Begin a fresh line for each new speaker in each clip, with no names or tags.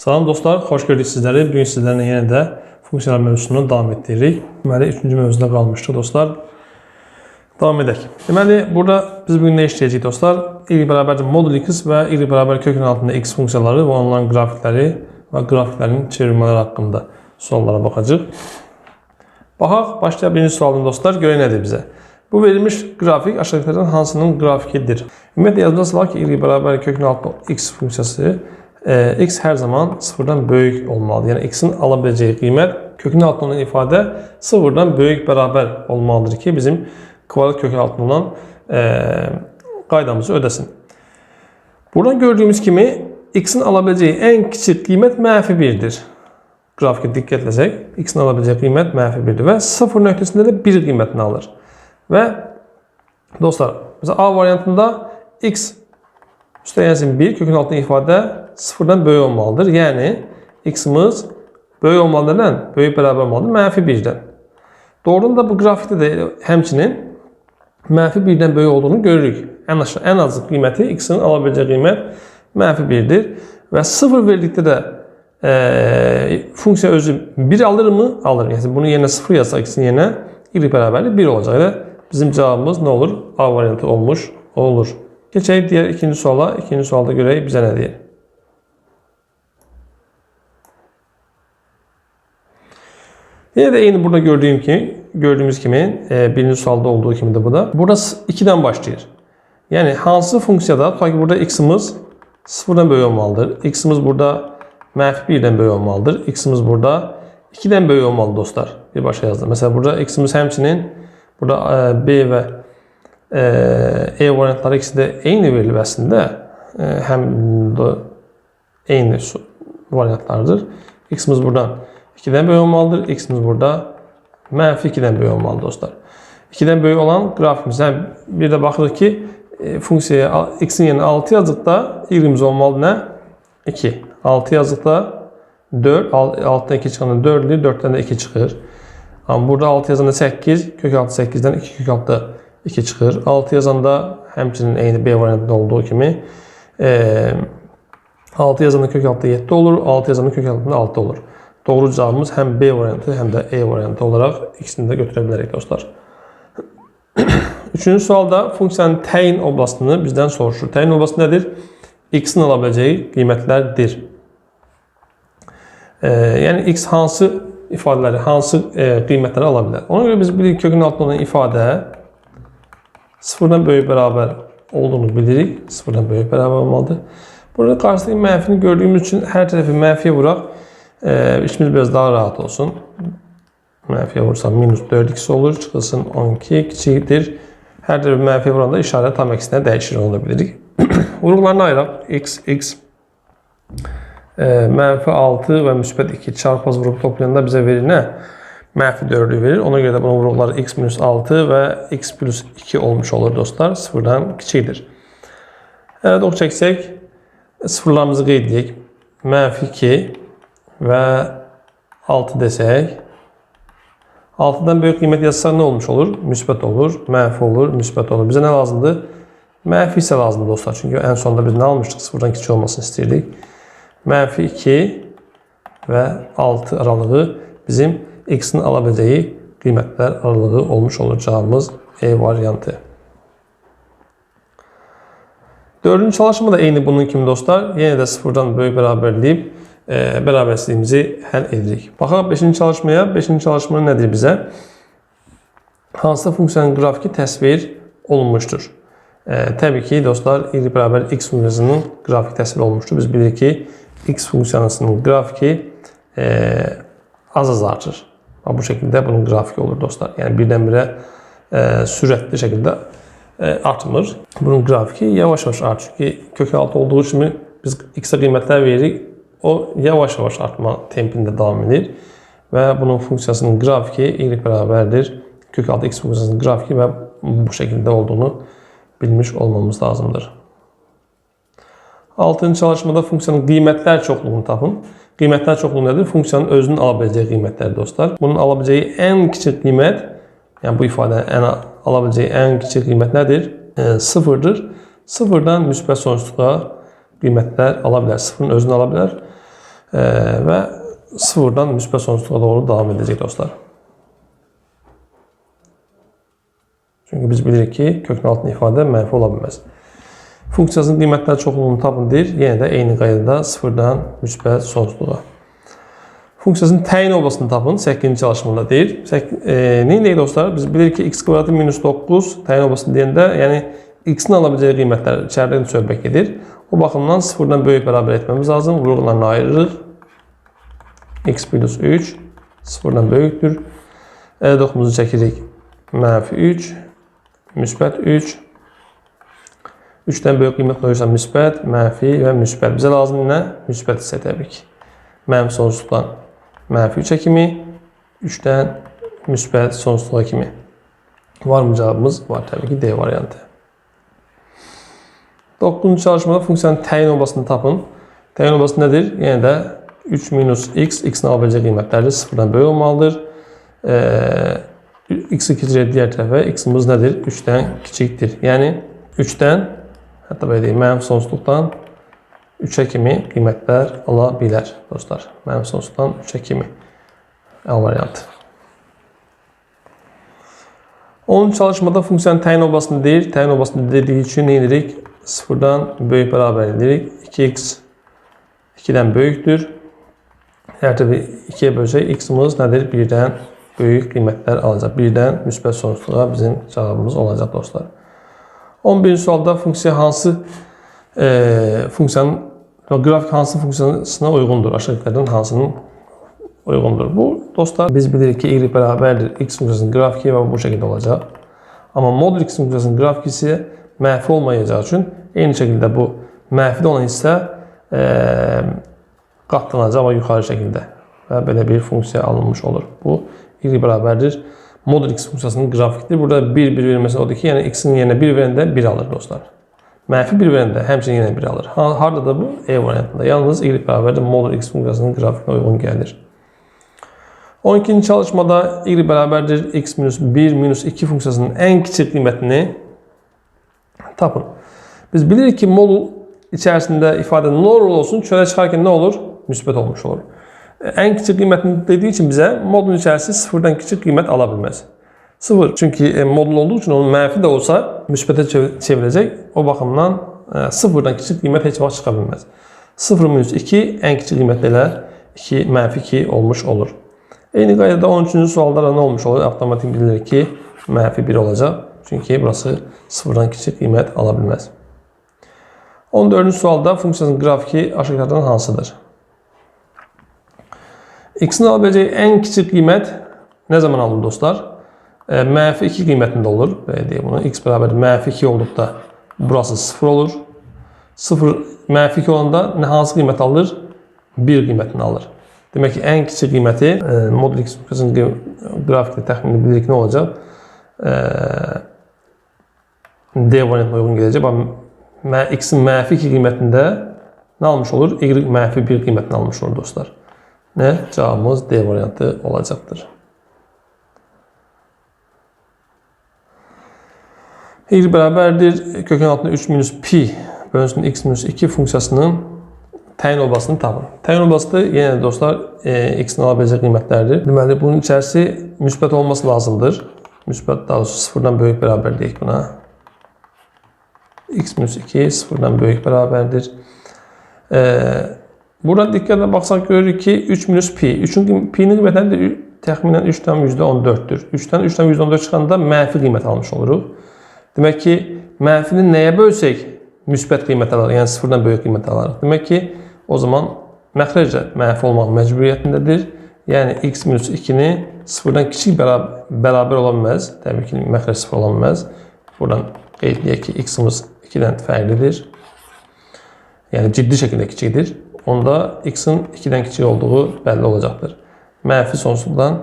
Salam dostlar, xoş gördük sizləri. Bugün sizlərlə yenə də funksiyalar mövzusunu davam etdiririk. Deməli, 3-cü mövzuda qalmışdıq dostlar. Davam edək. Deməli, burada biz bugün nə işləyəcəyik dostlar? Y bərabərdir modul x və y bərabər kökün altında x funksiyaları və onların qrafikləri və qrafiklərin çevirmələri haqqında suallara baxacaq. Baxaq, başlayaq birinci sualın dostlar. Görək nədir bizə? Bu verilmiş qrafik aşağıdakilərdən hansının grafikidir? Ümumiyyətlə yazılması var ki, y bərabər kökün altında x funksiyası x hər zaman sıfırdan böyük olmalıdır. Yəni x-in ala biləcəyi qiymət kökün altında olan ifadə sıfırdan böyük bərabər olmalıdır ki, bizim kvadrat kökün altında olan qaydamızı ödəsin. Buradan gördüyümüz kimi x-in ala biləcəyi ən kiçik qiymət mənfi 1-dir. Qrafikə diqqət etsək, x-in ala biləcəyi qiymət mənfi 1-dir və 0 nöqtəsində də 1 qiymətini alır. Və dostlar, mesela A variantında x üstəgəlsin 1 kökün altında ifadə sıfırdan böyük olmalıdır. Yəni x-imiz böyük olmalıdır, böyük bərabər olmalıdır mənfi 1-dən. Doğrudan da bu qrafikdə də həmçinin mənfi 1-dən böyük olduğunu görürük. Ən az qiyməti x-in ala biləcəyi qiymət mənfi 1-dir və 0 verdikdə də funksiya özü 1 alır mı? Alır. Yəni bunu yerinə 0 yazsaq x-in yerinə y bərabərli 1 olacaq. Və bizim cavabımız nə olur? A variantı olmuş olur. Keçək digər ikinci suala. İkinci sualda görək bizə nə deyir? Yine de eyni burada gördüğümüz kimi birinci sualda olduğu kimi de bu da. Burada 2'den başlayır. Yani hansı funksiyada ta ki burada x'imiz 0'dan böyük olmalıdır. X'imiz burada mənfi 1'den böyük olmalıdır. X'imiz burada 2'den böyük olmalı dostlar. Bir başa yazdım. Mesela burada x'imiz həmçinin burada B ve E variantları ikisi de eyni verilib əslində. Həm də eyni variantlardır. X'imiz buradan 2'den böyük olmalıdır. X'imiz burada mənfi 2'den böyük olmalı dostlar. 2'den böyük olan grafikimizdən bir də baxırıq ki, funksiyaya x'in yerinə 6 yazdıqda y'imiz olmalı nə? 2. 6 yazdıqda 4. 6'dan 2 çıxanda 4'dür. 4'dən də 2 çıxır. Amma burada 6 yazanda 8. Kök altı 8'dən 2 kök altı 2 çıxır. 6 yazanda həmçinin eyni B variantında olduğu kimi 6 yazanda kök altı 7 olur. 6 yazanda kök altında 6 olur. Doğru cevabımız həm B variantı, həm də E variantı olaraq ikisini də götürə bilərik dostlar. Üçüncü sualda funksiyanın təyin oblastını bizdən soruşur. Təyin oblastı nədir? X-in ala biləcəyi qiymətlərdir. Yəni x hansı ifadələri, hansı qiymətləri ala bilər? Ona görə biz bilirik kökün altında olan ifadə sıfırdan böyük bərabər olduğunu bilirik. Sıfırdan böyük bərabər olmalıdır. Burada qarşısındakı mənfini gördüyümüz üçün hər tərəfi mənfiyə vuraq. İşimiz biraz daha rahat olsun. Mənfiyə vursam minus 4x olur. Çıxılsın 12 kiçikdir. Hər tərəfi mənfiyə vuranda işarə tam əksinə dəyişir olabilirik. Vuruqlarını ayıraq. X mənfi 6 və müsbət 2 çarpaz vuruq toplayanda bizə verir nə? Mənfi 4'ü verir. Ona görə də bunun vuruqları x minus 6 və x plus 2 olmuş olur dostlar. Sıfırdan kiçikdir. Evet, ox çəksək. Sıfırlarımızı qeyd edək. Mənfi 2 və 6 desək. 6'dan böyük qiymət yazsaq nə olmuş olur? Müsbət olur, mənfi olur, müsbət olur. Bizə nə lazımdır? Mənfi isə lazımdır dostlar. Çünki ən sonunda biz nə almışdıq? Sıfırdan kiçik olmasını istəyirdik. Mənfi 2 və 6 aralığı bizim x-in ala biləcəyi qiymətlər aralığı olmuş olur. Cavabımız E variantı. Dördüncü çalışma da eyni bunun kimi dostlar. Yenə də sıfırdan böyük bərabərləyib bərabərsizliyimizi həll edirik. Baxaq 5-ci çalışmaya. 5-ci çalışma nədir bizə? Hansı funksiyanın qrafiki təsvir olunmuşdur? Təbii ki dostlar, y bərabər x funksiyasının qrafik təsvir olunmuşdur. Biz bilirik ki, x funksiyasının qrafiki az artır. Bu şəkildə bunun qrafiki olur dostlar. Yəni birdən-birə sürətli şəkildə artmır. Bunun qrafiki yavaş-yavaş artır. Çünki kök altı olduğu kimi biz x-ə qiymətlər veririk. O yavaş-yavaş artma tempində davam edir. Və bunun funksiyasının qrafiki y bərabərdir. Kök altı x funksiyasının qrafiki və bu şəkildə olduğunu bilmiş olmamız lazımdır. 6-cı çalışmada funksiyanın qiymətlər çoxluğunu tapın. Qiymətlər çoxluğu nədir? Funksiyanın özünün ala biləcəyi qiymətlər dostlar. Bunun ala biləcəyi ən kiçik qiymət, yəni bu ifadənin ala biləcəyi ən kiçik qiymət nədir? 0'dır. 0'dan müsbət sonsuzluğa qiymətlər ala bilər. Sıfırın özünü ala bilər. Və sıfırdan müsbət sonsuzluğa doğru davam edəcək dostlar. Çünki biz bilirik ki, kökün altında ifadə mənfi ola bilməz. Funksiyasının qiymətləri çoxluğunu tapın deyir. Yenə də eyni qaydada sıfırdan müsbət sonsuzluğa. Funksiyasının təyin oblasını tapın. 8-ci çalışmada deyir. Neydi dostlar? Biz bilirik ki, x kvadratı minus 9 təyin oblasını deyəndə, yəni x-in alabileceği qiymətlər içəridə söhbət edir. O baxımdan sıfırdan böyük bərabər etməmiz lazım. Vurğularını ayırırıq. X plus 3 sıfırdan böyükdür. 9'umuzu çəkirik. Mənfi 3, müsbət 3. 3'dən böyük qiymət qoyursan müsbət, mənfi və müsbət. Bizə lazım nə? Müsbət hissə təbii ki. Mənfi sonsuzluqdan mənfi 3'ə kimi, 3'dən müsbət sonsuzluğa kimi. Var mı cavabımız? Var təbii ki, D variantı. 9-cu çalışmada funksiyanın təyin oblasını tapın. Təyin oblası nədir? Yenə də 3 minus x, x-in alabiləcək qiymətləri sıfırdan böyük olmalıdır. X-i keçirək digər tərəfə, x-imiz nədir? 3'dən kiçikdir. Yəni 3'dən, hətta belə deyək, mənfi sonsuzluqdan 3'ə kimi qiymətlər ala bilər dostlar. Mənfi sonsuzluqdan 3'ə kimi. A variantı. 10-cu çalışmada funksiyanın təyin oblasını deyir. Təyin oblasını dediyi üçün nə edirik? Sıfırdan böyük bərabər edirik. 2x 2'dən böyükdür. Hər tərəfi 2'yə bölsək, x-imiz nədir? 1'dən böyük qiymətlər alacaq. 1'dən müsbət sonsuzluğa bizim cavabımız olacaq dostlar. 11-ci sualda funksiya hansı funksiyanın qrafik hansı funksiyasına uyğundur? Aşağıdakilərdən hansının uyğundur? Bu dostlar biz bilirik ki, y bərabərdir x funksiyasının qrafiki və bu şəkildə olacaq. Amma modul x funksiyasının qrafiki isə mənfi olmayacağı üçün eyni şəkildə bu mənfi olan hissə qatlanacaq və yuxarı şəkildə və belə bir funksiya alınmış olur. Bu y bərabərdir modul x funksiyasının qrafikidir. Burada 1 verməsi odur ki, yəni x-in yerinə 1 verəndə 1 alır dostlar. Mənfi 1 verəndə həmçinin yenə 1 alır. Harada da bu? E variantında. Yalnız y bərabərdir modul x funksiyasının qrafikinə uyğun gəlir. 12-ci çalışmada y bərabərdir x minus 1 minus 2 funksiyasının ən kiçik qiymətini tapın. Biz bilirik ki, modul içərisində ifadə nə olsun, çölə çıxarkən nə olur? Müsbət olmuş olur. Ən kiçik qiymətini dediyi üçün bizə modulun içərisi sıfırdan kiçik qiymət ala bilməz. Sıfır, çünki modul olduğu üçün onun mənfi də olsa müsbətə çevirəcək. O baxımdan sıfırdan kiçik qiymət heç vaxt çıxa bilməz. 0 minus 2 ən kiçik qiymətlə elə 2, mənfi 2 olmuş olur. Eyni qaydada 13-cü sualda nə olmuş olur? Avtomatik bilir ki, mənfi 1 olacaq. Çünki burası sıfırdan kiçik qiymət ala bilməz. 14-cü sualda funksiyasının qrafiki aşağıdakilərdən hansıdır? X-in alabileceği ən kiçik qiymət nə zaman alınır dostlar? Mənfi 2 qiymətində olur. Belə deyək bunu. X bərabər mənfi 2 olduqda burası 0 olur. 0 mənfi 2 olanda hansı qiymət alır? 1 qiymətini alır. Demək ki, ən kiçik qiyməti modul x funksiyasının qrafikdə təxmini bilirik nə olacaq? D variantına uyğun gələcək. X-in mənfi 2 qiymətində nə almış olur? Y mənfi 1 qiymətini almış olur dostlar. Nə? Cavabımız D variantı olacaqdır. Y bərabərdir kökün altında 3 minus pi bölünsün x minus 2 funksiyasının təyin oblasını tapın. Təyin oblası yenə dostlar x-in alabiləcək qiymətlərdir. Deməli, bunun içərisi müsbət olması lazımdır. Müsbət daha doğrusu sıfırdan böyük bərabər deyək buna. X minus 2 sıfırdan böyük bərabərdir. Burada diqqətlə baxsaq görürük ki, 3 minus pi. 3'ün pi'nin qiyməti təxminən 3'dən %14'dür. 3'dən %14 çıxanda mənfi qiymət almış oluruq. Demək ki, mənfini nəyə bölsək müsbət qiymət alarıq, yəni sıfırdan böyük qiymət alarıq. Demək ki, o zaman məxrəclə mənfi olmaq məcburiyyətindədir. Yəni, x minus 2-ni sıfırdan kiçik bərabər ola bilməz. Təbii ki, məxrəc sıfır ola bilməz. Buradan qeydləyək ki, x-imiz 2-dən fərqlidir. Yəni, ciddi şəkildə kiçikdir. Onda x-in 2-dən kiçik olduğu bəlli olacaqdır. Mənfi sonsuzluqdan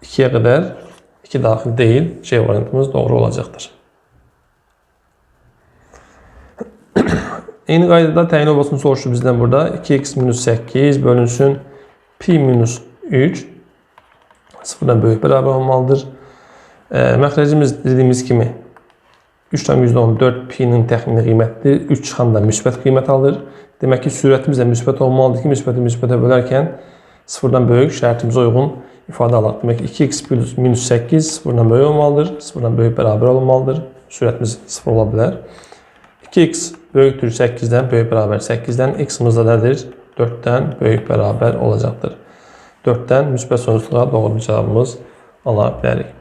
2-yə qədər 2 daxil deyil. C variantımız doğru olacaqdır. Eyni qaydada təyin oblasını soruşdu bizdən burada. 2x minus 8 bölünsün pi minus 3 sıfırdan böyük bərabər olmalıdır. Məxrəcimiz dediyimiz kimi 3'dən %14 pi'nin təxmini qiymətidir. 3 çıxanda müsbət qiymət alır. Demək ki, sürətimiz də müsbət olmalıdır ki, müsbəti müsbətə bölərkən sıfırdan böyük şərtimizə uyğun ifadə alaq. Demək ki, 2x plus minus 8 sıfırdan böyük olmalıdır. Sıfırdan böyük bərabər olmalıdır. Sürətimiz sıfır ola bilər. 2x böyükdür 8-dən, böyük bərabər 8-dən. X-imiz də nədir? 4-dən böyük bərabər olacaqdır. 4-dən müsbət sonuçluğa doğru bir cavabımız ala bilərik.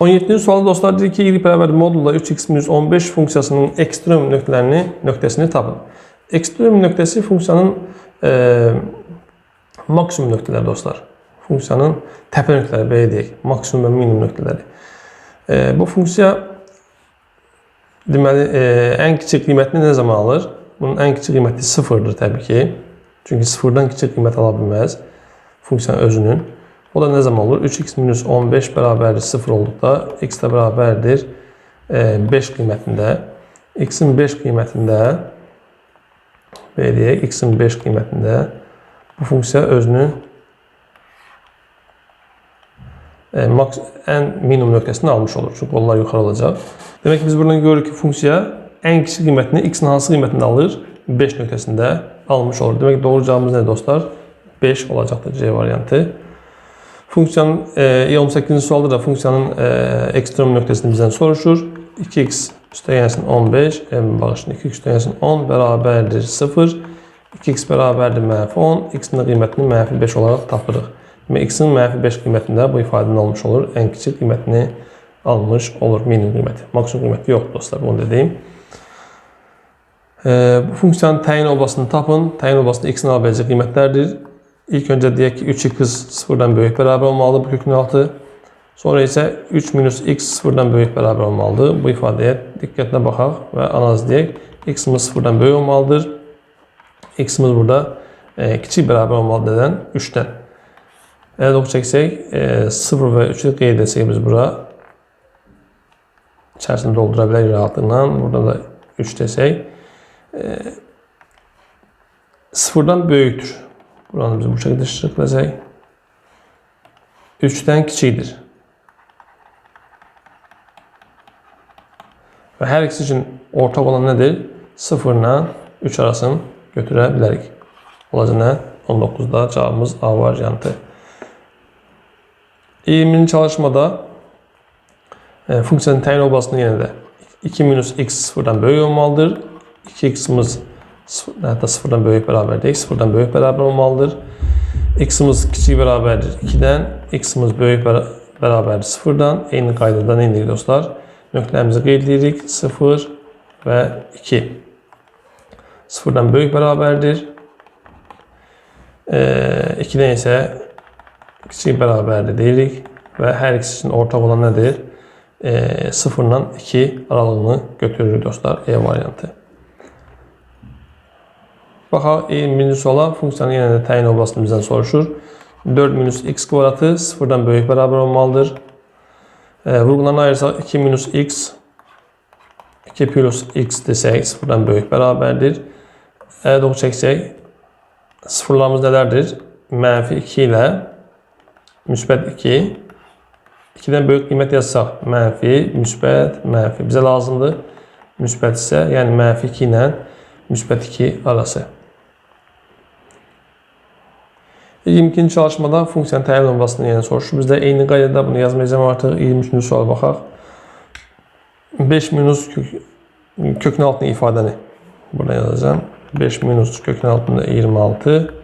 17-ci sualda dostlar deyir ki, y bərabər modulla 3x minus 15 funksiyasının ekstrem nöqtəsini tapın. Ekstrem nöqtəsi funksiyanın maksimum nöqtələri dostlar. Funksiyanın təpə nöqtələri, belə deyək, maksimum və minimum nöqtələri. Bu funksiya deməli, ən kiçik qiymətini nə zaman alır? Bunun ən kiçik qiyməti sıfırdır təbii ki. Çünki sıfırdan kiçik qiymət ala bilməz funksiyanın özünün. O da nə zaman olur? 3x minus 15 bərabərdir 0 olduqda x də bərabərdir 5 qiymətində. X-in 5 qiymətində belə deyək, x-in 5 qiymətində bu funksiya özünün ən minimum nöqtəsini almış olur. Çünki onlar yuxarı olacaq. Demək ki, biz buradan görürük ki, funksiya ən kiçik qiymətini x-in hansı qiymətində alır? 5 nöqtəsində almış olur. Demək ki, doğru cavabımız nədir dostlar? 5 olacaqdır C variantı. Funksiyanın 18-ci sualda da funksiyanın ekstrem nöqtəsini bizdən soruşur. 2x üstəgəlsin 15, bağışlayın, 2x üstəgəlsin 10 bərabərdir 0. 2x bərabərdir mənfi 10, x-in qiymətini mənfi 5 olaraq tapırıq. X-in mənfi 5 qiymətində bu ifadəni almış olur. Ən kiçik qiymətini almış olur, minimum qiyməti. Maksimum qiyməti yoxdur dostlar, bunu dediyim. Bu funksiyanın təyin oblasını tapın. Təyin oblasında x-in ala biləcək qiymətlərdir. İlk öncə deyək ki, 3x sıfırdan böyük bərabər olmalıdır bu kökün altı. Sonra isə 3 minus x sıfırdan böyük bərabər olmalıdır. Bu ifadəyə diqqətlə baxaq və analiz deyək. X-imiz sıfırdan böyük olmalıdır. X-imiz burada kiçik bərabər olmalıdır edən 3-dən. Əgər ox çəksək, 0 və 3-ü qeyd etsək biz bura içərisini doldura bilərik rahatlıqla. Burada da 3 desək, sıfırdan böyükdür. Buranı biz bu şəkildə şəkilləsək, 3-dən kiçikdir. Və hər ikisi üçün ortaq olan nədir? 0 ilə 3 arasını götürə bilərik. Olacaq nə? 19-da cavabımız A variantı. 20-ci çalışmada funksiyanın təyin oblasını yenə də 2 minus x sıfırdan böyük olmalıdır. 2x-imiz hətta sıfırdan böyük bərabər deyək, sıfırdan böyük bərabər olmalıdır. X-imiz kiçik bərabərdir 2-dən, x-imiz böyük bərabərdir 0-dan. Eyni qaydada nə edirik dostlar? Nöqtələrimizi qeyd edirik, 0 və 2. 0-dan böyük bərabərdir. 2-dən isə kiçik bərabərdir deyirik və hər ikisi üçün ortaq olan nədir? 0 ilə 2 aralığını götürürük dostlar, E variantı. Baxaq, 20-ci suala funksiyanın yenə də təyin oblasını bizdən soruşur. 4 minus x kvadratı 0-dan böyük bərabər olmalıdır. Vurğularını ayırsaq 2 minus x, 2 plus x desək 0-dan böyük bərabərdir. Əgər ox çəksək, sıfırlarımız nələrdir? Mənfi 2 ilə müsbət 2. 2-dən böyük qiymət yazsaq, mənfi, müsbət, mənfi. Bizə lazımdır. Müsbət isə, yəni mənfi 2 ilə müsbət 2 arası. 22-ci çalışmada funksiyanın təyin oblasını yenə soruşur. Bizdə eyni qaydada bunu yazmayacağım artıq. 23-cü sual baxaq. 5 minus kökün altında ifadəni burada yazacağım. 5 minus kökün altında 26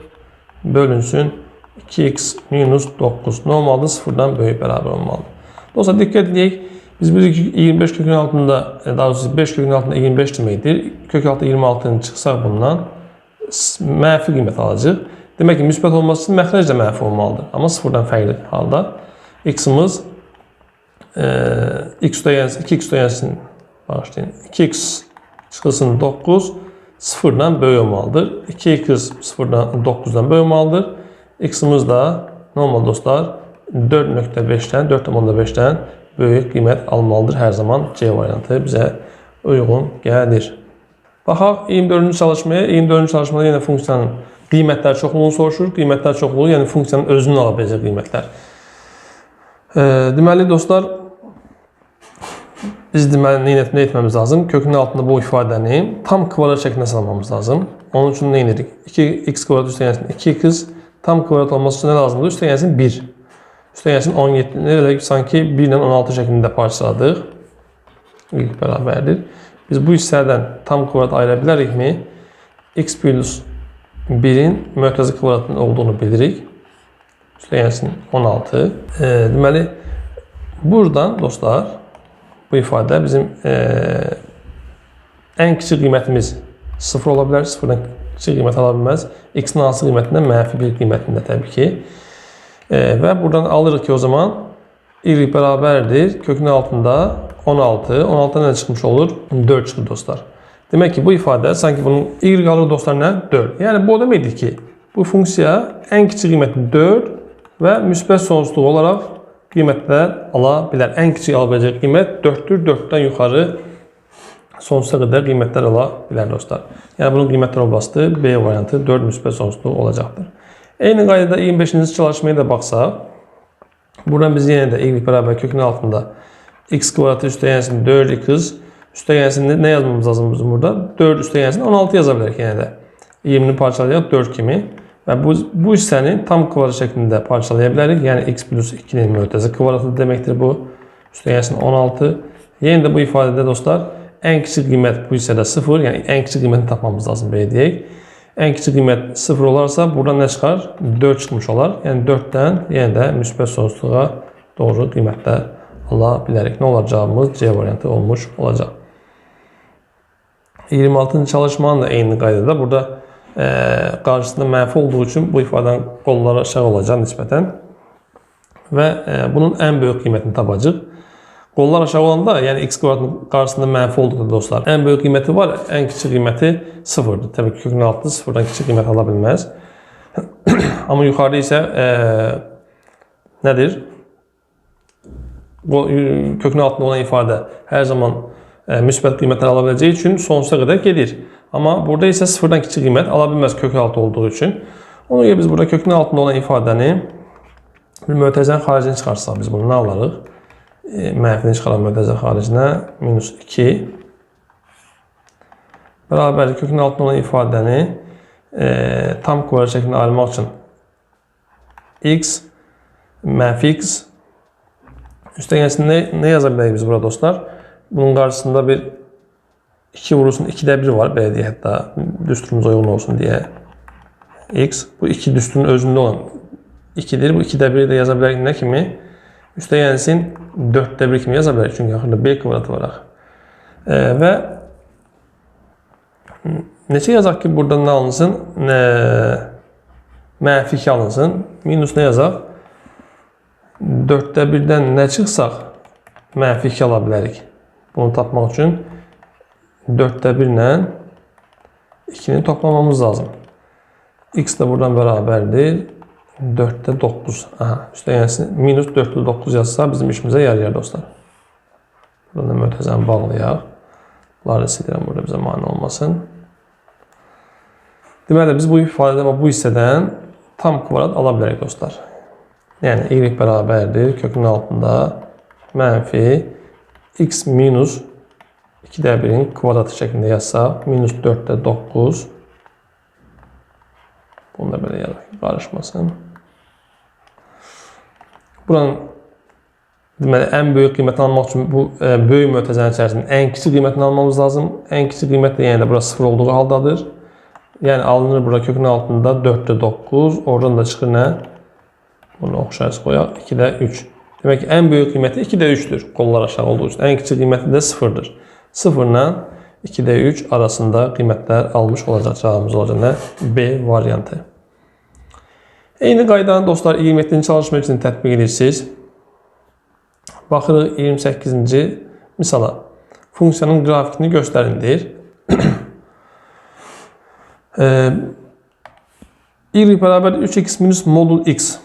bölünsün 2x minus 9. Normalde 0-dan böyük bərabər olmalıdır. Dostlar, diqqət edək. Biz bilirik ki 25 kökün altında, daha doğrusu 5 kökün altında 25 deməkdir. Kök altı 26'nı çıxsaq bundan mənfi qiymət alacaq. Demək ki, müsbət olması üçün məxrəc də mənfi olmalıdır. Amma 0-dan fərqli halda x-imiz 2x dəyənsin, bağışlayın, 2x çıxılsın 9 0-dan böyük olmalıdır. 2x 0-dan 9-dan böyük olmalıdır. X-imiz da normal dostlar 4.5-dən 4.5-dən böyük qiymət almalıdır hər zaman. C variantı bizə uyğun gəlir. Baxaq 24-cü çalışmaya. 24-cü çalışmada yenə funksiyanın qiymətlər çoxluğunu soruşur. Qiymətlər çoxluğu, yəni funksiyanın özünün ala biləcək qiymətlər. Deməli dostlar, Biz deməli nə etməmiz lazım? Kökün altında bu ifadəni tam kvadrat şəklində salmamız lazım. Onun üçün nə edirik? 2x kvadrat üstəgəlsin 2x tam kvadrat olması üçün nə lazımdır? Üstəgəlsin 1. Üstəgəlsin 17. Elə sanki 1 ilə 16 şəklində parçaladıq. İlk bərabərdir. Biz bu hissədən tam kvadrat ayıra bilərikmi? X plus 1'in mötəzə kvadratının olduğunu bilirik. Üstəgəlsin 16. Deməli, buradan dostlar, bu ifadə bizim ən kiçik qiymətimiz 0 ola bilər. 0-dan kiçik qiymət ala bilməz. X-in hansı qiymətindən? Mənfi 1 qiymətində təbii ki. Və buradan alırıq ki, o zaman y bərabərdir. Kökün altında 16. 16'dan nə çıxmış olur? 4 çıxır dostlar. Demək ki, bu ifadə sanki bunun y alır dostlar nə? 4. Yəni bu o deməkdir ki, bu funksiya ən kiçik qiyməti 4 və müsbət sonsuzluq olaraq qiymətlər ala bilər. Ən kiçik ala biləcək qiymət 4'dür. 4'dən yuxarı sonsuza qədər qiymətlər ala bilər dostlar. Yəni bunun qiymətlər oblasti B variantı 4 müsbət sonsuzluq olacaqdır. Eyni qaydada 25-ci çalışmaya da baxsaq, buradan biz yenə də y bərabər kökün altında x kvadratı üstəgəlsin 4x üstəgəlsin nə yazmamız lazım bizim burada? 4 üstəgəlsin 16 yaza bilərik yenə də. 20'ni parçalayaq 4 kimi. Və bu hissəni tam kvadrat şəklində parçalaya bilərik. Yəni x plus 2'nin mötəzə kvadratı deməkdir bu. Üstəgəlsin 16. Yenə də bu ifadədə dostlar, ən kiçik qiymət bu hissədə 0. Yəni ən kiçik qiymətini tapmamız lazım belə deyək. Ən kiçik qiymət 0 olarsa, buradan nə çıxar? 4 çıxmış olar. Yəni 4'dən yenə də müsbət sonsuzluğa doğru qiymətlər ala bilərik. Nə olar cavabımız? C variantı olmuş olacaq. 26-cı çalışmanın da eyni qaydada burada qarşısında mənfi olduğu üçün bu ifadənin qolları aşağı olacaq nisbətən və bunun ən böyük qiymətini tapacaq. Qollar aşağı olanda, yəni x kvadratın qarşısında mənfi olduqda dostlar, ən böyük qiyməti var, ən kiçik qiyməti 0'dır. Təbii ki, kökün altında 0'dan kiçik qiymət ala bilməz. Amma yuxarıda isə nədir? Kökün altında olan ifadə hər zaman müsbət qiymətlər ala biləcəyi üçün sonsuza qədər gedir. Amma burada isə 0'dan kiçik qiymət ala bilməz kökün altı olduğu üçün. Ona görə biz burada kökün altında olan ifadəni bir mötəzənin xaricinə çıxarsaq biz bunu nə alarıq? Mənfini çıxaran mötəzə xaricinə minus 2 bərabərdir kökün altında olan ifadəni tam kvadrat şəklində ayırmaq üçün x mənfi x üstəgəlsin nə yaza bilərik biz burada dostlar? Bunun qarşısında bir 2 vurulsun 2'də 1 var. Belə deyək, hətta düsturumuza uyğun olsun deyə. X. Bu 2 düsturun özündə olan 2'dir. Bu 2'də 1'i də yaza bilərik nə kimi? Üstəgəlsin 4'də 1 kimi yaza bilərik. Çünki axırda B kvadratı var. Və neçə yazaq ki, burada nə alınsın? Mənfi 2 alınsın. Minus nə yazaq? 4'də 1'dən nə çıxsaq? Mənfi 2 ala bilərik. Bunu tapmaq üçün 4'də 1 ilə 2'ni toplamamız lazım. X də buradan bərabərdir. 4'də 9. Aha, üstəgəlsin minus 4'də 9 yazsa bizim işimizə yarayar dostlar. Buradan mötəzəni bağlayaq. Bunları silirəm burada bizə mane olmasın. Deməli biz bu ifadədən və bu hissədən tam kvadrat ala bilərik dostlar. Yəni y bərabərdir. Kökün altında mənfi x minus 2'də 1'in kvadratı şəklində yazsaq, minus 4'də 9. Bunu da belə yazaq, qarışmasın. Buranın deməli, ən böyük qiymətini almaq üçün bu böyük mötəzənin içərisində ən kiçik qiymətini almamız lazım. Ən kiçik qiymət də yəni də burası 0 olduğu haldadır. Yəni alınır burada kökün altında 4'də 9. Oradan da çıxır nə? Bunu oxşarız qoyaq. 2'də 3. Demək ki, ən böyük qiyməti 2'də 3'dür. Qollar aşağı olduğu üçün. Ən kiçik qiyməti də 0'dır. 0 ilə 2'də 3 arasında qiymətlər almış olacaq. Cavabımız olacaq nə? B variantı. Eyni qaydanı dostlar 27-ci çalışma üçün tətbiq edirsiniz. Baxırıq 28-ci misala. Funksiyanın qrafikini göstərin deyir. Y bərabər 3x minus modul x.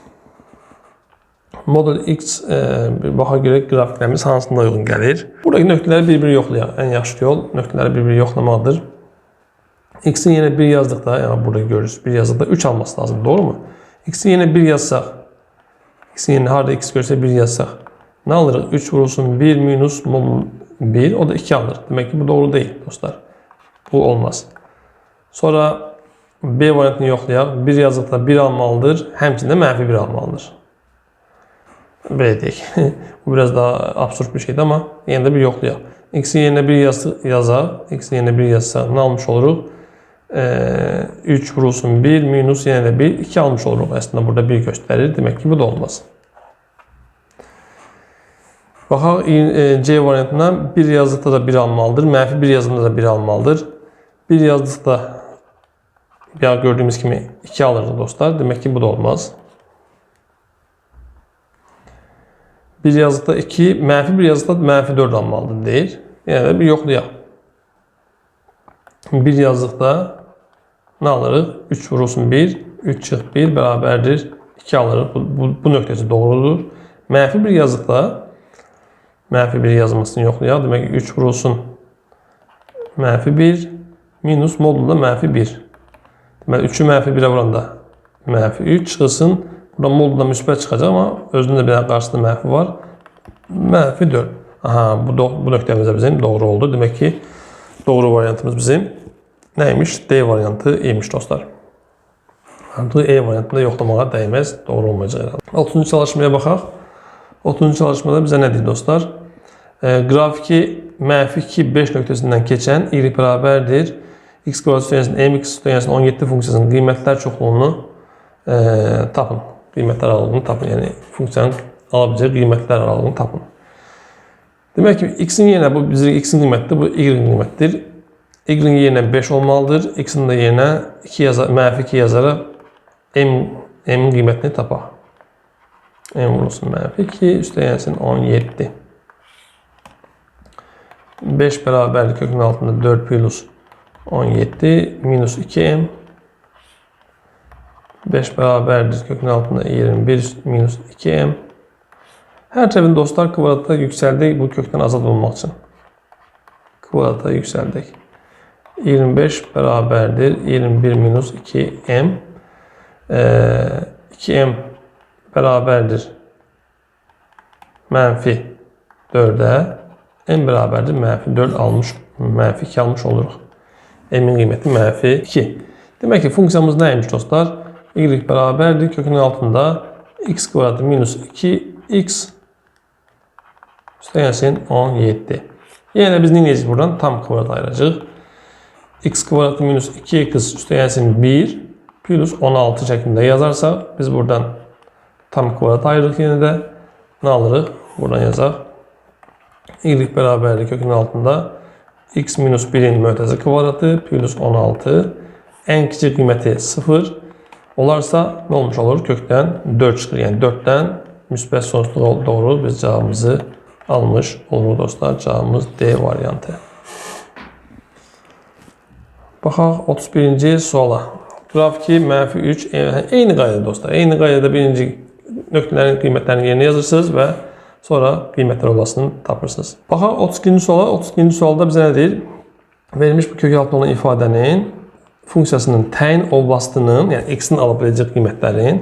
Model X bir baxa görə qrafiklərimiz hansında uyğun gəlir. Buradakı nöqtələri bir-biri yoxlayaq. Ən yaxşı yol nöqtələri bir-biri yoxlamaqdır. X-in yenə 1 yazdıqda, yəni burada görürsünüz 1 yazdıqda 3 alması lazım, doğru mu? X-in yenə 1 yazsaq, X-in yenə harada X görsə 1 yazsaq, nə alırıq? 3 vurulsun 1 minus 1. O da 2 alır. Demek ki bu doğru değil dostlar. Bu olmaz. Sonra B variantını yoxlayaq. Bir yazıqda 1 almalıdır. Həmçində mənfi 1 almalıdır. Belə deyək. Bu biraz daha absurd bir şeydir ama yenə də bir yoxlayaq. X-in yerinə 1 yazaq. X-in yerinə 1 yazsaq nə almış oluruq? 3 vurulsun 1 minus yenə də 1 2 almış oluruq. Əslində burada 1 göstərir. Demək ki bu da olmaz. Baxaq C variantına bir yazdıqda da 1 almalıdır. Mənfi 1 yazında da 1 almalıdır. Bir yazdıqda ya gördüğümüz kimi 2 alırdı dostlar. Demek ki bu da olmaz. Bir yazdıqda 2, mənfi bir yazdıqda mənfi 4 almalıdır deyir. Yəni də bir yoxlayaq. Bir yazdıqda nə alırıq? 3 vurulsun 1, 3 çıx 1 bərabərdir 2 alırıq. Bu nöqtəsi doğrudur. Mənfi bir yazdıqda mənfi 1 yazmasını yoxlayaq. Demək ki 3 vurulsun mənfi 1 minus modulda mənfi 1. Deməli 3'ü mənfi 1'ə vuranda mənfi 3 çıxılsın. Burada modulda müsbət çıxacaq ama özünde bir qarşısında mənfi var. Mənfi 4. Aha, bu nöqtəmizdə bizim doğru oldu. Demək ki doğru variantımız bizim neymiş? D variantı imiş dostlar. Artıq E variantında yoxlamağa dəyməz. Doğru olmayacaq. 30-cu çalışmaya baxaq. 30-cu çalışmada bizə nə deyir dostlar? Grafiki mənfi 2, 5 nöqtəsindən keçən y bərabərdir. X kvadrat üstəgəlsin mx üstəgəlsin 17 funksiyasının qiymətlər çoxluğunu tapın. Qiymətlər aralığını tapın. Yəni funksiyanın alabiləcək qiymətlər aralığını tapın. Demək ki x'in yerinə bu bizim x'in qiymətidir, bu y-in qiymətidir. Y-in yerinə 5 olmalıdır. X'in də yerinə mənfi 2 yazaraq m'in qiymətini tapaq. M vurulsun mənfi 2 üstəgəlsin 17. 5 bərabərlik kökün altında 4 plus 17 minus 2m 5 bərabərdir kökün altında 21 minus 2m. Hər tərəfin dostlar kvadrata yüksəldik bu kökdən azad olmaq üçün. Kvadrata yüksəldik. 25 bərabərdir 21 minus 2m. 2m bərabərdir mənfi 4'ə. M bərabərdir mənfi 4 almış, mənfi 2 almış oluruq. M'in qiyməti mənfi 2. Demək ki funksiyamız neymiş dostlar? Y bərabərdir kökün altında x kvadratı minus 2x üstəgəlsin 17. Yəni biz nə edəcəyik buradan? Tam kvadrat ayıracaq. X kvadratı minus 2x üstəgəlsin 1 plus 16 şəklində yazarsaq biz buradan tam kvadrat ayırırıq yenə də. Nə alırıq? Buradan yazaq. Y bərabərdir kökün altında x minus 1'in mötəzə kvadratı plus 16. En kiçik qiyməti 0 olarsa nə olmuş olur? Kökdən 4 çıxır. Yəni 4'dən müsbət sonsuzluğa doğru biz cavabımızı almış oluruq dostlar. Cavabımız D variantı. Baxaq 31-ci suala. Grafiki mənfi 3 eyni qayda dostlar. Eyni qaydada birinci nöqtələrin qiymətlərini yerinə yazırsınız və sonra qiymətlər olasını tapırsınız. Baxaq 32-ci suala. 32-ci sualda bizə nə deyir? Verilmiş bu kök altında olan ifadənin funksiyasının təyin olbastının, yəni x-in ala biləcək qiymətlərin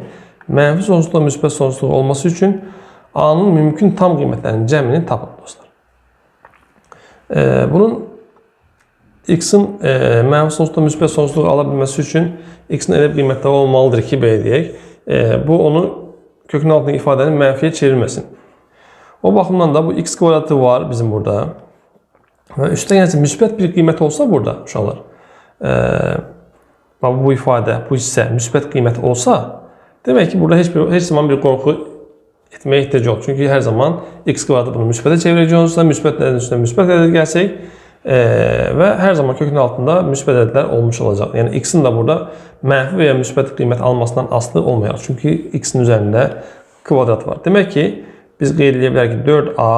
mənfi sonsuzluğa müsbət sonsuzluq olması üçün A-nın mümkün tam qiymətlərinin cəmini tapın dostlar. Bunun x-in mənfi sonsuzluğa müsbət sonsuzluq ala bilməsi üçün x-in elə bir qiymətləri olmalıdır ki, belə deyək. Bu onu kökün altındakı ifadənin mənfiyə çevirməsin. O baxımdan da bu x kvadratı var bizim burada. Və üstəgəlsin müsbət bir qiymət olsa burada uşaqlar. Bu ifadə, bu hissə müsbət qiymət olsa, demək ki burada heç zaman bir qorxu etməyə ehtiyac yox. Çünki hər zaman x kvadratı bunu müsbətə çevirəcək olursa, müsbətlərin üstünə müsbət ədəd gəlsək və hər zaman kökün altında müsbət ədədlər olmuş olacaq. Yəni x-in də burada mənfi və ya müsbət qiymət almasından asılı olmayacaq. Çünki x-in üzərində kvadrat var. Demək ki, biz qeyd edə bilərik ki 4a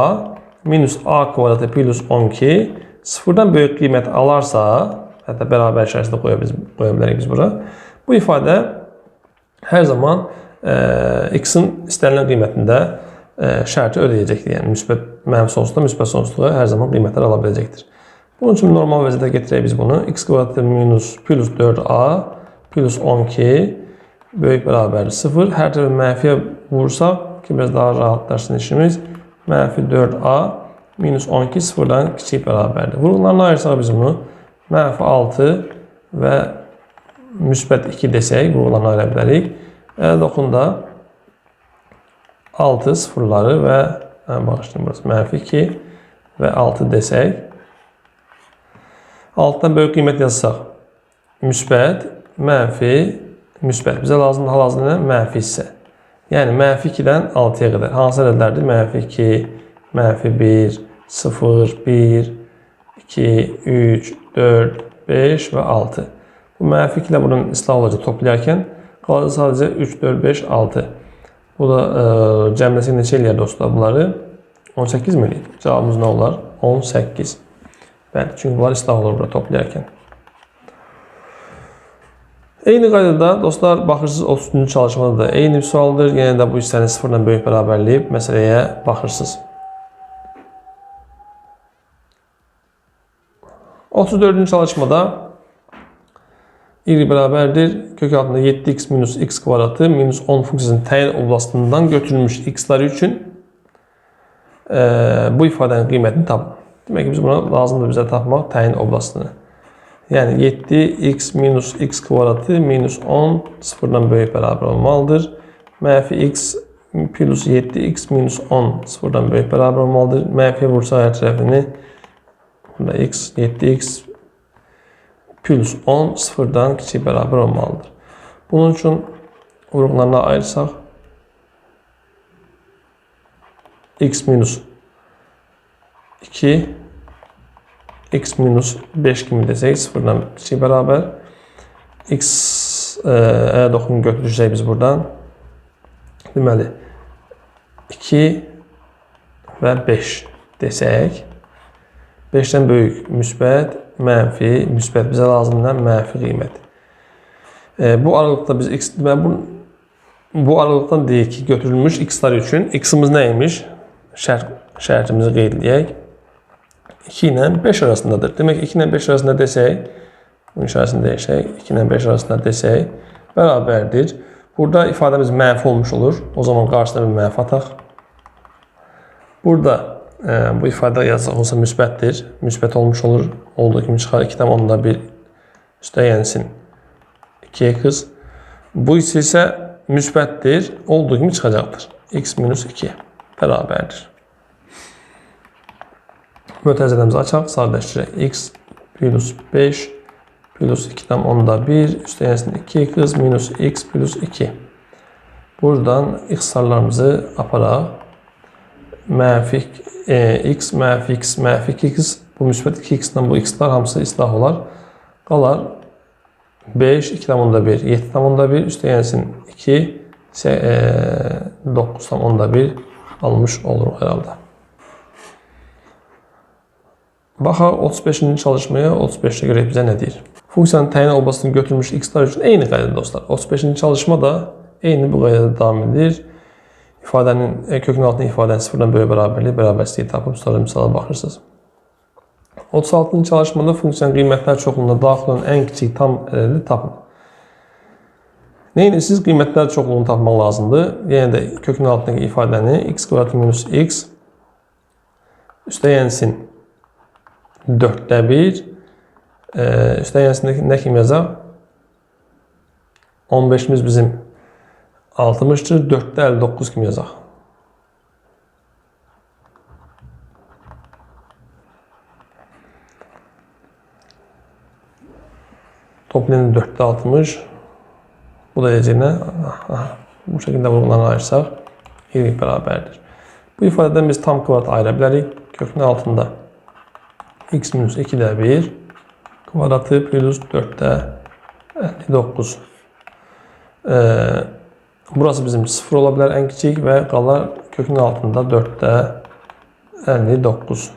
minus a kvadratı plus 12 sıfırdan böyük qiymət alarsa, hətta bərabər içərisində qoya bilərik biz bura. Bu ifadə hər zaman x-in istənilən qiymətində şərti ödəyəcəkdir. Yəni mənfi sonsuzluğa, müsbət sonsuzluğa hər zaman qiymətlər ala biləcəkdir. Bunun üçün normal vəziyyətdə getirək biz bunu. X kvadratı minus plus 4a plus 12 böyük bərabərdir 0. Hər tərəfi mənfiyə vursaq ki, biraz daha rahatlaşsın işimiz. Mənfi 4a minus 12 sıfırdan kiçik bərabərdir. Vurğularına ayırsaq biz bunu mənfi 6 və müsbət 2 desək, vurğularına ayıra bilərik. 59-da 6 sıfırları və bağışlayın burası mənfi 2 və 6 desək. 6-dan böyük qiymət yazsaq, müsbət, mənfi, müsbət. Bizə lazımdır hal-hazırda mənfi hissə. Yəni mənfi 2-dən 6-ya qədər. Hansı ədədlərdir? Mənfi 2, mənfi 1, 0, 1, 2, 3, 4, 5 və 6. Bu mənfi 2 ilə bunun islah olacaq toplayarkən qalacaq sadəcə 3, 4, 5, 6. Bu da cəmləsi neçə eləyər dostlar bunları? 18 mi eləyir? Cavabımız nə olar? 18. Bəli, çünki bunlar islah olur burada toplayarkən. Eyni qaydada dostlar baxırsınız 33-cü çalışmada da eyni bir sualdır. Yenə də bu hissəni 0 ilə böyük bərabərləyib məsələyə baxırsınız. 34-cü çalışmada y bərabərdir. Kök altında 7x minus x kvadratı minus 10 funksiyasının təyin oblasından götürülmüş x-ları üçün bu ifadənin qiymətini tapın. Demək ki, biz buna lazımdır bizə tapmaq təyin oblastını. Yəni 7x minus x kvadratı minus 10 sıfırdan böyük bərabər olmalıdır. Mənfi x plus 7x minus 10 sıfırdan böyük bərabər olmalıdır. Mənfiyə vursa hər tərəfini burada x 7x plus 10 sıfırdan kiçik bərabər olmalıdır. Bunun üçün vurğularına ayırsaq x minus 2 x minus 5 kimi desək, sıfırdan kiçik bərabər. X doxunu götürəcək biz buradan. Deməli, 2 və 5 desək, 5-dən böyük müsbət, mənfi, müsbət bizə lazımdır mənfi qiymət. Bu aralıqda biz x, bu aralıqdan deyək ki, götürülmüş x-lar üçün x-imiz nəymiş? Şərtimizi qeyd edək. 2 ilə 5 arasındadır. Demək ki, 2 ilə 5 arasında desək, bunun işarəsini dəyişək, 2 ilə 5 arasında desək, bərabərdir. Burada ifadəmiz mənfi olmuş olur. O zaman qarşısına bir mənfi ataq. Burada bu ifadə yazacaq olsa müsbətdir. Müsbət olmuş olur. Olduğu kimi çıxar 2-dən onda bir üstəyənsin 2'ye qız. Bu isə müsbətdir. Olduğu kimi çıxacaqdır. X minus 2 bərabərdir. Mötərizələrimizi açaq, sadələşdirək. X plus 5 plus 2'dən onda 1 üstəyənsin 2 qız minus x plus 2. Buradan x-sarlarımızı aparaq. Mənfi x, mənfi x, mənfi 2x. Bu müsbət 2x-dən bu x-lar hamısı islah olar. Qalar 5, 2'dən onda 1, 7'dən onda 1 üstəyənsin 2, 9'dan onda 1 almış oluruq herhalde. Baxaq 35-ci çalışmaya, 35-də görə bizə nə deyir? Funksiyanın təyin oblasını götürmüş x-lar üçün eyni qaydadır dostlar. 35-ci çalışma da eyni bu qaydada davam edir. İfadənin kökün altında ifadənin sıfırdan böyük bərabərliyi, bərabərsizliyi tapıb sonra misala baxırsınız. 36-cı çalışmada funksiyanın qiymətlər çoxluğuna daxil olan ən kiçik tam ədədi tapın. Neyinirsiniz? Qiymətlər çoxluğunu tapmaq lazımdır. Yenə də kökün altındakı ifadəni x kvadratı minus x üstəyənsin 4'də 1 üstəyənsindəki nə kimi yazaq? 15'imiz bizim 60'dır. 4'də 59 kimi yazaq. Toplayın 4'də 60. Bu da deyəcəyinə bu şəkildə vurğularını ayırsaq y bərabərdir. Bu ifadədən biz tam kvadrat ayıra bilərik. Kökün altında x minus 2'də 1 kvadratı plus 4'də 59. Burası bizim 0 ola bilər ən kiçik və qalar kökün altında 4'də 59.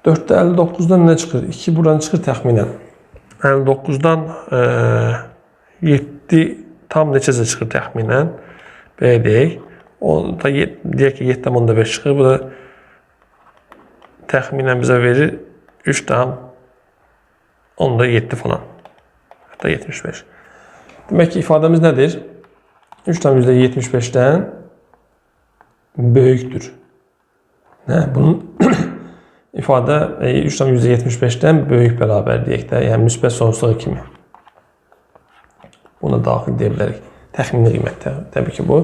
4'də 59'dan nə çıxır? 2 buradan çıxır təxminən. 59'dan 7 tam neçəsə çıxır təxminən. Belə deyək. O da deyək ki 7'dən onda 5 çıxır. Bu da təxminən bizə verir 3'dən onda 7 falan. Hətta 75. Demək ki ifadəmiz nədir? 3'dən %75'dən böyükdür. Bunun ifadə 3,75-dən böyük bərabər deyək də, yəni müsbət sonsuzluğa kimi. Buna daxil deyə bilərik. Təxmini qiymət təbii ki bu.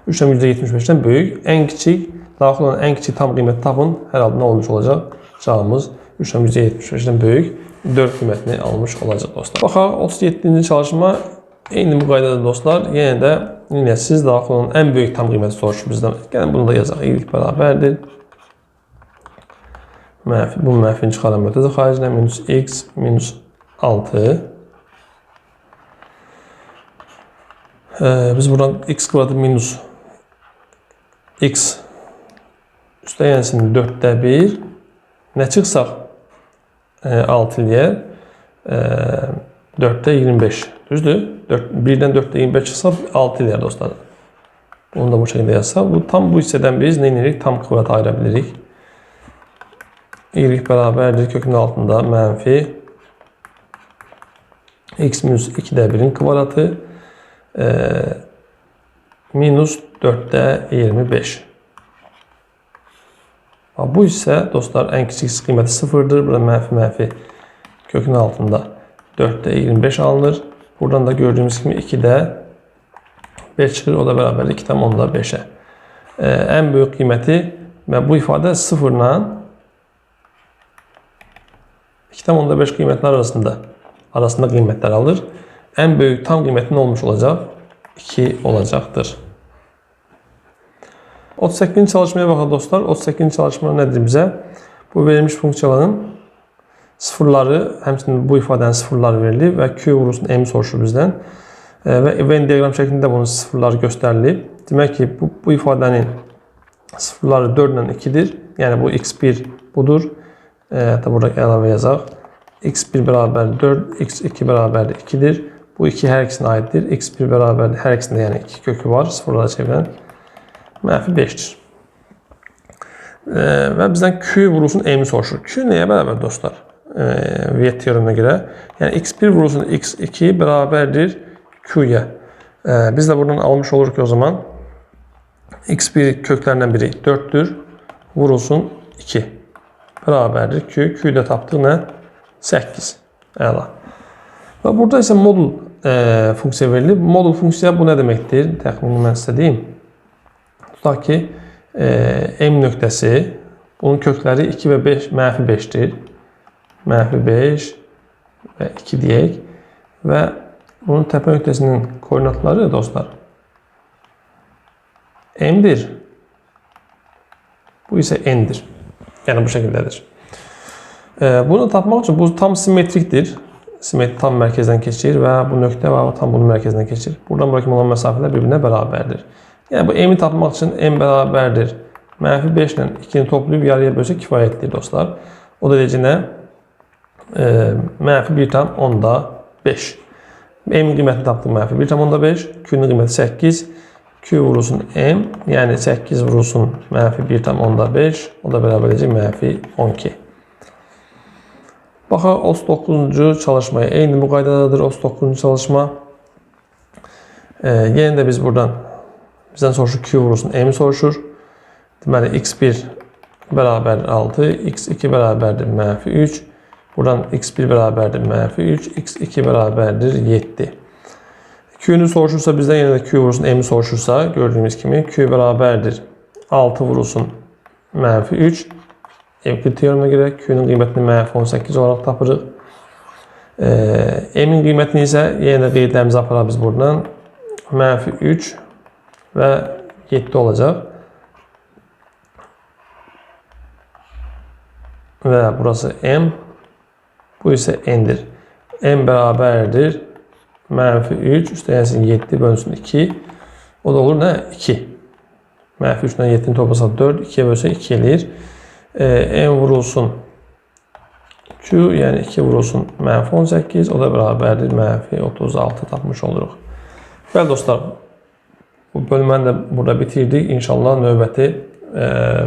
3,75-dən böyük. Ən kiçik, daxil olan ən kiçik tam qiyməti tapın. Hər halda nə olmuş olacaq? Cavabımız 3,75-dən böyük 4 qiymətini almış olacaq dostlar. Baxaq 37-ci çalışma. Eyni bu qaydada dostlar. Yenə də siz daxil olan ən böyük tam qiyməti soruşur bizdən. Gəlin bunu da yazaq. İyilik bərabərdir. Bu mənfini çıxaran ötədə xaricinə minus x minus 6. Biz buradan x kvadratı minus x üstəyənsinin 4də 1 nə çıxsaq 6 eləyər 4də 25 düzdür? 1-dən 4də 25 çıxsa 6 eləyər dostlar. Bunu da bu şəkildə yazsaq. Tam bu hissədən biz nə edirik? Tam kvadrat ayıra bilirik. Y bərabərdir kökün altında mənfi x minus 2də 1-in kvadratı minus 4də 25. Bu isə dostlar ən kiçik qiyməti 0-dır. Burada mənfi kökün altında 4də 25 alınır. Buradan da gördüyümüz kimi 2də 5 çıxır. O da bərabərdir 2,5-ə. Ən böyük qiyməti və bu ifadə 0-la 2,5 qiymətlər arasında qiymətlər alır. Ən böyük tam qiyməti nə olmuş olacaq? 2 olacaqdır. 38-ci çalışmaya baxaq dostlar. 38-ci çalışma nədir bizə? Bu verilmiş funksiyaların sıfırları, həmçinin bu ifadənin sıfırları verilir və Q vurulsun M soruşur bizdən. Və Venn diagram şəklində bunun sıfırları göstərilir. Demək ki, bu ifadənin sıfırları 4 ilə 2-dir. Yəni bu x1 budur. Hətta burada əlavə yazaq. x1 bərabər 4, x2 bərabər 2-dir. Bu 2 hər ikisinə aiddir. x1 bərabər hər ikisində yəni 2 kökü var. Sıfırlara çevirən. Mənfi 5-dir. Və bizdən Q vurulsun M-i soruşur. Q nəyə bərabər dostlar? Viet teoreminə görə. Yəni x1 vurulsun x2 bərabərdir Q-yə. Biz də buradan almış oluruq ki o zaman x1 köklərindən biri 4-dür. Vurulsun 2. Bərabərdir Q. Q-də tapdıq nə? 8. Əla. Və burada isə modul funksiya verilir. Modul funksiya bu nə deməkdir? Təxmini mən sizə deyim. Tutaq ki, M nöqtəsi, bunun kökləri 2 və 5, mənfi 5-dir. Mənfi 5 və 2 deyək. Və bunun təpə nöqtəsinin koordinatları dostlar M-dir. Bu isə N-dir. Yəni bu şəkildədir. Bunu tapmaq üçün bu tam simmetrikdir. Simmetri tam mərkəzdən keçir və bu nöqtə və tam bunun mərkəzindən keçir. Buradan bura kimi olan məsafələr bir-birinə bərabərdir. Yəni bu M-i tapmaq üçün M bərabərdir. Mənfi 5 ilə 2-ni toplayıb yarıya bölsə kifayətdir dostlar. O da necə nə? Mənfi 1,5. M-in qiymətini tapdıq mənfi 1,5. Q-nun qiyməti 8. Q vurulsun M, yəni 8 vurulsun mənfi 1,5, o da bərabər edəcək mənfi 12. Baxaq 39-cu çalışmaya. Eyni bu qaydadadır 39-cu çalışma. Yenə də biz buradan bizdən soruşur Q vurulsun M-i soruşur. Deməli x1 bərabərdir 6, x2 bərabərdir mənfi 3. Buradan x1 bərabərdir mənfi 3, x2 bərabərdir 7. Q'nu soruşursa bizdən yenə də Q vurulsun M-i soruşursa gördüyümüz kimi Q bərabərdir 6 vurulsun mənfi 3. Evklid teoreminə görə Q'nun qiymətini mənfi 18 olaraq tapırıq. M-in qiymətini isə yenə də qeydlərimizi aparaq biz buradan. Mənfi 3 və 7 olacaq. Və burası M. Bu isə N'dir. M bərabərdir mənfi 3 üstəyənsin 7 bölünsün 2. O da olur nə? 2. Mənfi 3-dən 7-ni toplasa 4, 2-yə bölsə 2 eləyir. M vurulsun Q, yəni 2 vurulsun mənfi 18, o da bərabərdir mənfi 36 tapmış oluruq. Bəli dostlar, bu bölməni də burada bitirdik. İnşallah növbəti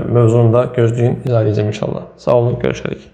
mövzunu da gözləyin, izah edəcəm inşallah. Sağ olun, görüşərik.